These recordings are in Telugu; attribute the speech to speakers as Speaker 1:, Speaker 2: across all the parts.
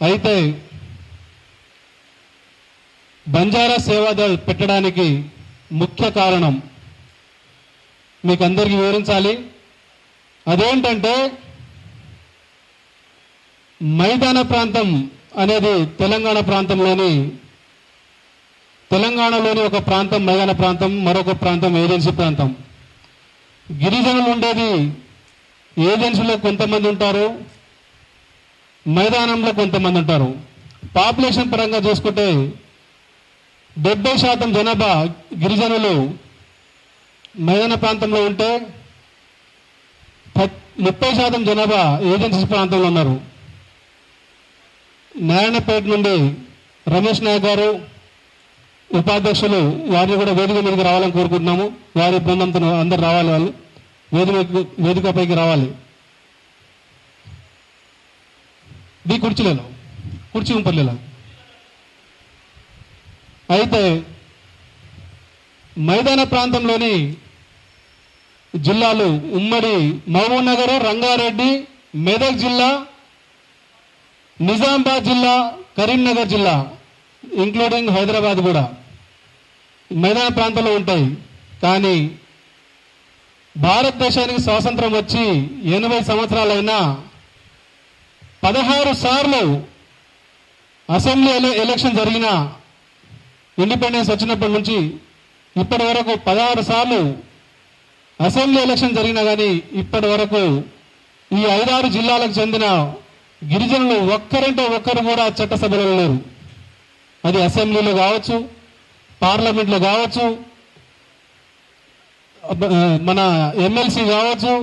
Speaker 1: అయితే బంజారా సేవాదళ్ పెట్టడానికి ముఖ్య కారణం మీకు అందరికీ వివరించాలి. అదేంటంటే మైదాన ప్రాంతం అనేది తెలంగాణలోని ఒక ప్రాంతం మైదాన ప్రాంతం, మరొక ప్రాంతం ఏజెన్సీ ప్రాంతం. గిరిజనులు ఉండేది ఏజెన్సీలో కొంతమంది ఉంటారు, మైదానంలో కొంతమంది ఉంటారు. పాపులేషన్ పరంగా చూసుకుంటే 70% జనాభా గిరిజనులు మైదాన ప్రాంతంలో ఉంటే 30% జనాభా ఏజెన్సీ ప్రాంతంలో ఉన్నారు. నారాయణపేట నుండి రమేష్ నాయక్ గారు ఉపాధ్యక్షులు, వారిని కూడా వేదిక మీదకి రావాలని కోరుకుంటున్నాము. వారి బృందంతో అందరు రావాలి, వాళ్ళు వేదికపైకి రావాలి. కుర్చీ ఉంపర్లేలా. అయితే మైదాన ప్రాంతంలోని జిల్లాలు ఉమ్మడి మహబూబ్ నగర్, రంగారెడ్డి, మెదక్ జిల్లా, నిజామాబాద్ జిల్లా, కరీంనగర్ జిల్లా ఇంక్లూడింగ్ హైదరాబాద్ కూడా మైదాన ప్రాంతంలో ఉంటాయి. కానీ భారతదేశానికి స్వాతంత్రం వచ్చి 80 సంవత్సరాలైనా 16 సార్లు అసెంబ్లీ ఎలక్షన్ జరిగిన ఇండిపెండెన్స్ వచ్చినప్పటి నుంచి ఇప్పటి వరకు 16 సార్లు అసెంబ్లీ ఎలక్షన్ జరిగినా కానీ ఇప్పటి వరకు ఈ 5-6 జిల్లాలకు చెందిన గిరిజనులు ఒక్కరంటే ఒక్కరు కూడా చట్టసభలో లేరు. అది అసెంబ్లీలో కావచ్చు, పార్లమెంట్లో కావచ్చు, మన ఎమ్మెల్సీ కావచ్చు,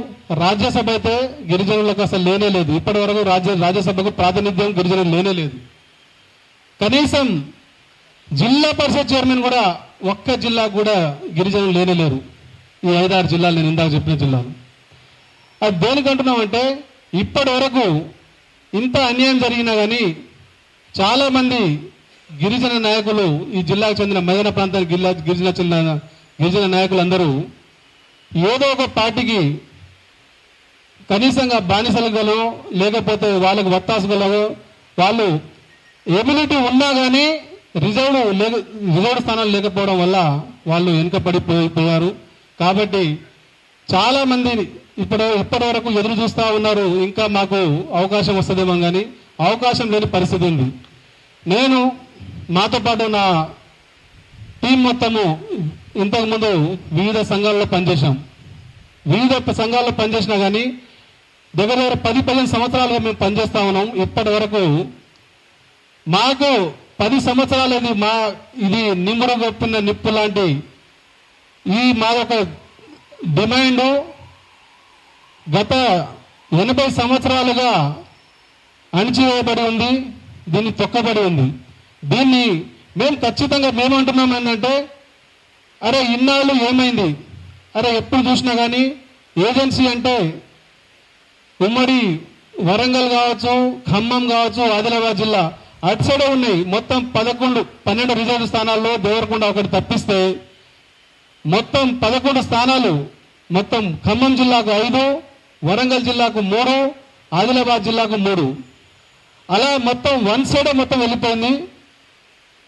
Speaker 1: రాజ్యసభ అయితే గిరిజనులకు అసలు లేనే లేదు. ఇప్పటి వరకు రాజ్యసభకు ప్రాతినిధ్యం గిరిజనులు లేనే లేదు. కనీసం జిల్లా పరిషత్ చైర్మన్ కూడా ఒక్క జిల్లా కూడా గిరిజనులు లేనేలేరు. ఈ 5-6 జిల్లాలు నేను ఇందాక చెప్పిన జిల్లాలు. అది దేనికంటున్నామంటే ఇప్పటి వరకు ఇంత అన్యాయం జరిగినా కానీ చాలామంది గిరిజన నాయకులు, ఈ జిల్లాకు చెందిన మైదాన ప్రాంతానికి గిరిజన నాయకులందరూ ఏదో ఒక పార్టీకి కనీసంగా బానిసలుగలో లేకపోతే వాళ్ళకు వత్తాసుగలో వాళ్ళు ఎబిలిటీ ఉన్నా కానీ రిజర్వ్డ్ స్థానాలు లేకపోవడం వల్ల వాళ్ళు వెనుకబడిపోయారు. కాబట్టి చాలా మంది ఇప్పటి వరకు ఎదురు చూస్తూ ఉన్నారు, ఇంకా మాకు అవకాశం వస్తుందేమో, కానీ అవకాశం లేని పరిస్థితి ఉంది. నేను మాతో పాటు నా టీం మొత్తము ఇంతకుముందు వివిధ సంఘాల్లో పనిచేసినా కానీ దగ్గర 10-15 సంవత్సరాలుగా మేము పనిచేస్తా ఉన్నాం. ఇప్పటి వరకు మాకు 10 సంవత్సరాలు ఇది నిమ్ముడు గొప్పిన నిప్పు లాంటి ఈ మా యొక్క డిమాండ్ గత 80 సంవత్సరాలుగా అణిచివేయబడి ఉంది, దీన్ని తొక్కబడి ఉంది. దీన్ని మేము ఖచ్చితంగా మేమంటున్నాం ఏంటంటే, అరే ఇన్నాళ్ళు ఏమైంది, అరే ఎప్పుడు చూసినా కానీ ఏజెన్సీ అంటే ఉమ్మడి వరంగల్ కావచ్చు, ఖమ్మం కావచ్చు, ఆదిలాబాద్ జిల్లా అటు సైడే ఉన్నాయి. మొత్తం 12 రిజర్వ్ స్థానాల్లో దేవరకొండ ఒకటి తప్పిస్తే మొత్తం 11 స్థానాలు, మొత్తం ఖమ్మం జిల్లాకు 5, వరంగల్ జిల్లాకు 3, ఆదిలాబాద్ జిల్లాకు 3, అలా మొత్తం వన్ సైడే మొత్తం వెళ్ళిపోయింది.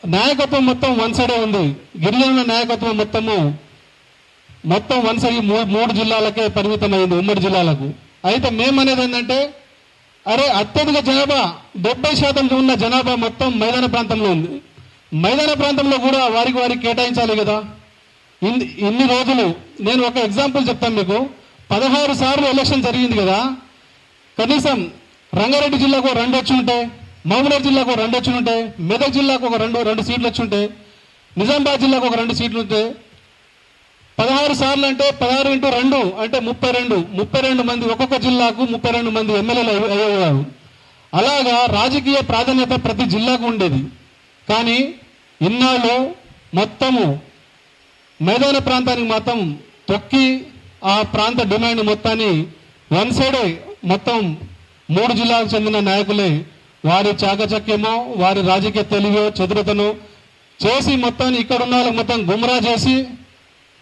Speaker 1: నాయకత్వం మొత్తం వన్ సైడే ఉంది. గిరిజనుల నాయకత్వం మొత్తం వన్ సైడ్ 3 జిల్లాలకే పరిమితమైంది, ఉమ్మడి జిల్లాలకు. అయితే మేమనేది ఏంటంటే, అరే అత్యధిక జనాభా 70% ఉన్న జనాభా మొత్తం మైదాన ప్రాంతంలో ఉంది. మైదాన ప్రాంతంలో కూడా వారికి కేటాయించాలి కదా. ఇన్ని రోజులు నేను ఒక ఎగ్జాంపుల్ చెప్తాను మీకు. 16 సార్లు ఎలక్షన్ జరిగింది కదా. కనీసం రంగారెడ్డి జిల్లాకు 2 వచ్చి ఉంటే, మహబూబ్నగర్ జిల్లాకు 2 వచ్చి ఉంటే, మెదక్ జిల్లాకు ఒక 2 సీట్లు వచ్చి ఉంటే, నిజామాబాద్ జిల్లాకు ఒక 2 సీట్లు ఉంటే, 16 సార్లు అంటే 16 × 2 అంటే 32 మంది, ఒక్కొక్క జిల్లాకు 32 మంది ఎమ్మెల్యేలు అయ్యేవారు. అలాగా రాజకీయ ప్రాధాన్యత ప్రతి జిల్లాకు ఉండేది. కానీ ఇన్నాళ్ళు మొత్తము మైదాన ప్రాంతానికి మొత్తం తొక్కి ఆ ప్రాంత డిమాండ్ మొత్తాన్ని వన్ సైడే మొత్తం 3 జిల్లాలకు చెందిన నాయకులే వారి చాకచక్యమో, వారి రాజకీయ తెలివో, చతురతను చేసి మొత్తాన్ని ఇక్కడ ఉన్న వాళ్ళకి మొత్తం గుమ్రా చేసి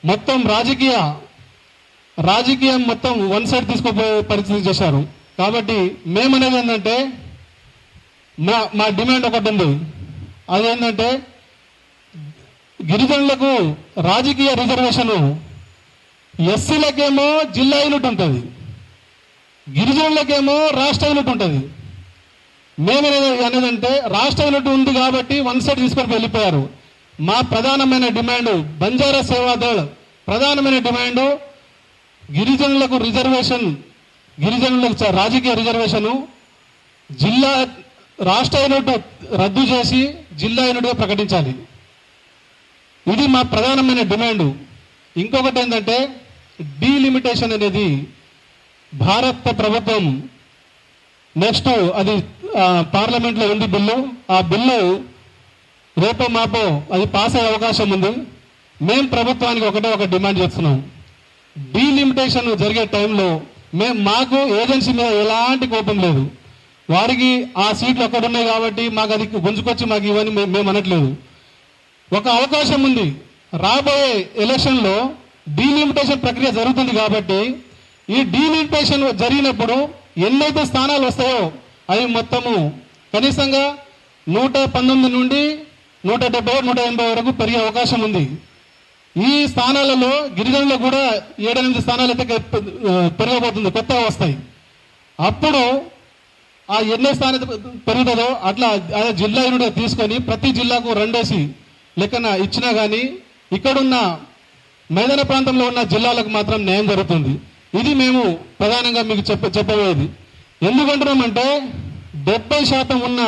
Speaker 1: మొత్తం రాజకీయం మొత్తం వన్ సైడ్ తీసుకుపోయే పరిస్థితి చేశారు. కాబట్టి మేమనేది ఏంటంటే, మా డిమాండ్ ఒకటి ఉంది. అదేంటంటే గిరిజనులకు రాజకీయ రిజర్వేషను, ఎస్సీలకేమో జిల్లా యూనిట్ ఉంటుంది, గిరిజనులకేమో రాష్ట్ర యూనిట్ ఉంటుంది. మేమేనేదంటే రాష్ట్ర యూనిట్ ఉంది కాబట్టి వన్ సైడ్ తీసుకొని వెళ్ళిపోయారు. మా ప్రధానమైన డిమాండ్ బంజారా సేవాదళ్ ప్రధానమైన డిమాండ్ గిరిజనులకు రిజర్వేషన్, గిరిజనులకు రాజకీయ రిజర్వేషను జిల్లా రాష్ట్ర యూనిట్ రద్దు చేసి జిల్లా యూనిట్గా ప్రకటించాలి. ఇది మా ప్రధానమైన డిమాండ్. ఇంకొకటి ఏంటంటే డీలిమిటేషన్ అనేది భారత ప్రభుత్వం నెక్స్ట్ అది పార్లమెంట్లో ఉంది బిల్లు. ఆ బిల్లు రేపో మాపో అది పాస్ అయ్యే అవకాశం ఉంది. మేము ప్రభుత్వానికి ఒక డిమాండ్ చేస్తున్నాం. డీలిమిటేషన్ జరిగే టైంలో మాకు ఏజెన్సీ మీద ఎలాంటి కోపం లేదు. వారికి ఆ సీట్లు అక్కడ ఉన్నాయి కాబట్టి మాకు అది గుంజుకొచ్చి మాకు ఇవన్నీ మేము అనట్లేదు. ఒక అవకాశం ఉంది. రాబోయే ఎలక్షన్లో డీలిమిటేషన్ ప్రక్రియ జరుగుతుంది కాబట్టి ఈ డీలిమిటేషన్ జరిగినప్పుడు ఎన్నైతే స్థానాలు వస్తాయో అవి మొత్తము కనీసంగా 119 నుండి 170, 180 వరకు పెరిగే అవకాశం ఉంది. ఈ స్థానాలలో గిరిజనులు కూడా 7-8 స్థానాలు అయితే పెరగబోతుంది, కొత్తగా వస్తాయి. అప్పుడు ఆ ఎన్ని స్థానాలు పెరుగుతుందో అట్లా జిల్లా యూనిట్గా తీసుకొని ప్రతి జిల్లాకు 2 లెక్కన ఇచ్చినా కానీ ఇక్కడున్న మైదాన ప్రాంతంలో ఉన్న జిల్లాలకు మాత్రం న్యాయం జరుగుతుంది. ఇది మేము ప్రధానంగా మీకు చెప్పబోయేది. ఎందుకంటున్నామంటే 70% ఉన్న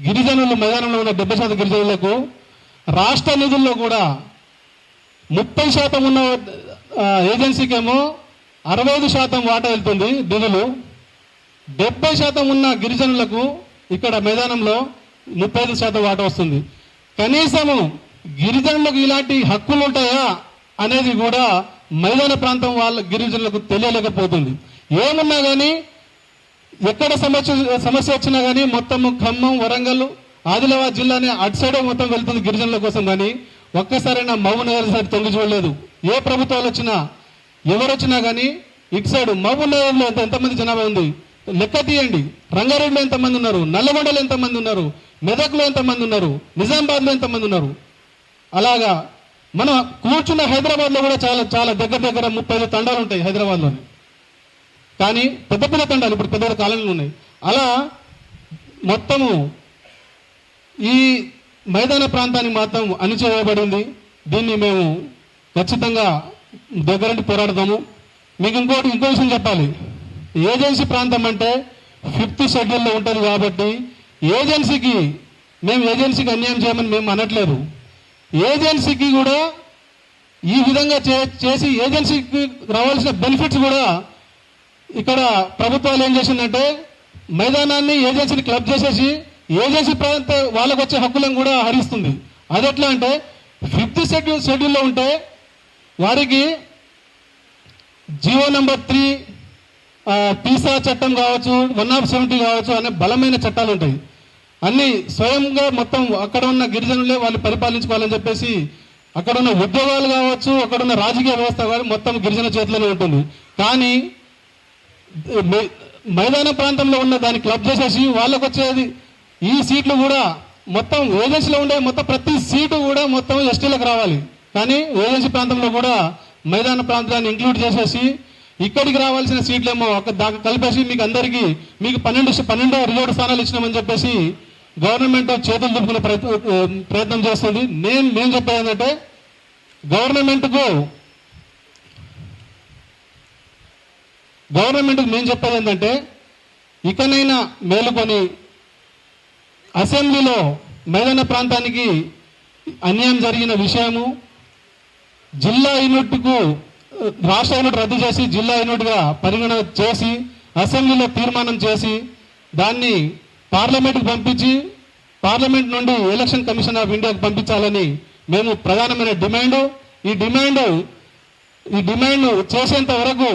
Speaker 1: గిరిజనులు, మైదానంలో ఉన్న 70% గిరిజనులకు రాష్ట్ర నిధుల్లో కూడా 30% ఉన్న ఏజెన్సీకేమో 65% వాటా వెళ్తుంది నిధులు. 70% ఉన్న గిరిజనులకు ఇక్కడ మైదానంలో 35% వాటా వస్తుంది. కనీసము గిరిజనులకు ఇలాంటి హక్కులు ఉంటాయా అనేది కూడా మైదాన ప్రాంతం వాళ్ళ గిరిజనులకు తెలియలేకపోతుంది. ఏమున్నా కానీ ఎక్కడ సమస్య వచ్చినా కానీ మొత్తం ఖమ్మం, వరంగల్, ఆదిలాబాద్ జిల్లానే అటు సైడే మొత్తం వెళ్తుంది గిరిజనుల కోసం. కానీ ఒక్కసారైనా మహబూబ్ నగర్ సైడ్ తొంగి చూడలేదు. ఏ ప్రభుత్వాలు వచ్చినా ఎవరు వచ్చినా కానీ ఇటు సైడ్ మహబూబ్ నగర్లో ఎంతమంది జనాభా ఉంది లెక్క తీయండి. రంగారెడ్డిలో ఎంతమంది ఉన్నారు, నల్లగొండలో ఎంతమంది ఉన్నారు, మెదక్లో ఎంతమంది ఉన్నారు, నిజామాబాద్లో ఎంతమంది ఉన్నారు. అలాగా మనం కూర్చున్న హైదరాబాద్లో కూడా చాలా చాలా దగ్గర 35 తండాలు ఉంటాయి హైదరాబాద్లోనే. కానీ పెద్ద తండాలు ఇప్పుడు పెద్ద కాలనీలు ఉన్నాయి. అలా మొత్తము ఈ మైదాన ప్రాంతానికి మాత్రం అణిచివేయబడింది. దీన్ని మేము ఖచ్చితంగా దగ్గరండి పోరాడదాము. మీకు ఇంకో విషయం చెప్పాలి. ఏజెన్సీ ప్రాంతం అంటే 5th షెడ్యూల్లో ఉంటుంది కాబట్టి మేము ఏజెన్సీకి అన్యాయం చేయమని మేము అనట్లేదు. ఏజెన్సీకి కూడా ఈ విధంగా చేసి ఏజెన్సీకి రావాల్సిన బెనిఫిట్స్ కూడా ఇక్కడ ప్రభుత్వాలు ఏం చేసిందంటే మైదానాన్ని ఏజెన్సీని క్లబ్ చేసేసి ఏజెన్సీ ప్రాంత వాళ్ళకు వచ్చే హక్కులను కూడా హరిస్తుంది. అది ఎట్లా అంటే 5th షెడ్యూల్లో ఉంటే వారికి జీవో నెంబర్ 3 పీసా చట్టం కావచ్చు, 170 కావచ్చు అనే బలమైన చట్టాలు ఉంటాయి. అన్ని స్వయంగా మొత్తం అక్కడ ఉన్న గిరిజనులే వాళ్ళు పరిపాలించుకోవాలని చెప్పేసి అక్కడ ఉన్న ఉద్యోగాలు కావచ్చు, అక్కడ ఉన్న రాజకీయ వ్యవస్థ కానీ మొత్తం గిరిజన చేతిలోనే ఉంటుంది. కానీ మైదాన ప్రాంతంలో ఉన్న దాన్ని క్లబ్ చేసేసి వాళ్ళకు వచ్చేది ఈ సీట్లు కూడా మొత్తం ఏజెన్సీలో ఉండే మొత్తం ప్రతి సీటు కూడా మొత్తం ఎస్టీలకు రావాలి. కానీ ఏజెన్సీ ప్రాంతంలో కూడా మైదాన ప్రాంతాన్ని ఇంక్లూడ్ చేసేసి ఇక్కడికి రావాల్సిన సీట్లేమో దాకా కలిపేసి మీకు 12 రిజర్వ్ స్థానాలు ఇచ్చినామని చెప్పేసి గవర్నమెంట్ చేతులు దుప్పుకునే ప్రయత్నం చేస్తుంది. నేను చెప్పేది ఏంటంటే గవర్నమెంట్కు నేను చెప్పేది ఏంటంటే ఇకనైనా మేలుకొని అసెంబ్లీలో మైదాన ప్రాంతానికి అన్యాయం జరిగిన విషయము జిల్లా యూనిట్కు రాష్ట్ర యూనిట్ రద్దు చేసి జిల్లా యూనిట్గా పరిగణన చేసి అసెంబ్లీలో తీర్మానం చేసి దాన్ని పార్లమెంట్కి పంపించి పార్లమెంట్ నుండి ఎలక్షన్ కమిషన్ ఆఫ్ ఇండియాకు పంపించాలని మేము ప్రధానమైన డిమాండ్. ఈ డిమాండ్ చేసేంత వరకు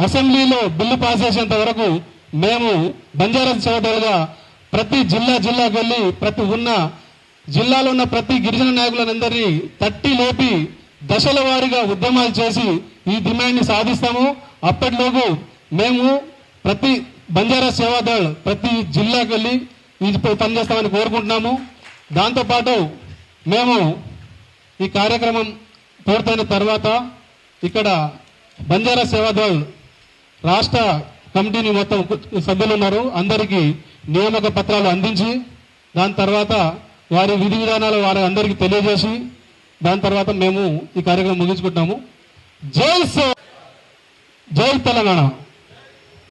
Speaker 1: అసెంబ్లీలో బిల్లు పాస్ చేసేంత వరకు మేము బంజారా సోదరులుగా ప్రతి జిల్లాకు వెళ్ళి జిల్లాలో ఉన్న ప్రతి గిరిజన నాయకులందరినీ తట్టి లేపి దశల వారీగా ఉద్యమాలు చేసి ఈ డిమాండ్ని సాధిస్తాము. అప్పటిలోపు మేము ప్రతి బంజారా సేవాదళ్ ప్రతి జిల్లాకు వెళ్ళి ఇది పనిచేస్తామని కోరుకుంటున్నాము. దాంతోపాటు మేము ఈ కార్యక్రమం పూర్తయిన తర్వాత ఇక్కడ బంజారా సేవాదళ్ రాష్ట్ర కమిటీని మొత్తం సభ్యులు ఉన్నారు, అందరికీ నియామక పత్రాలు అందించి దాని తర్వాత వారి విధి విధానాలు వారి అందరికీ తెలియజేసి దాని తర్వాత మేము ఈ కార్యక్రమం ముగించుకుంటాము. జై తెలంగాణ.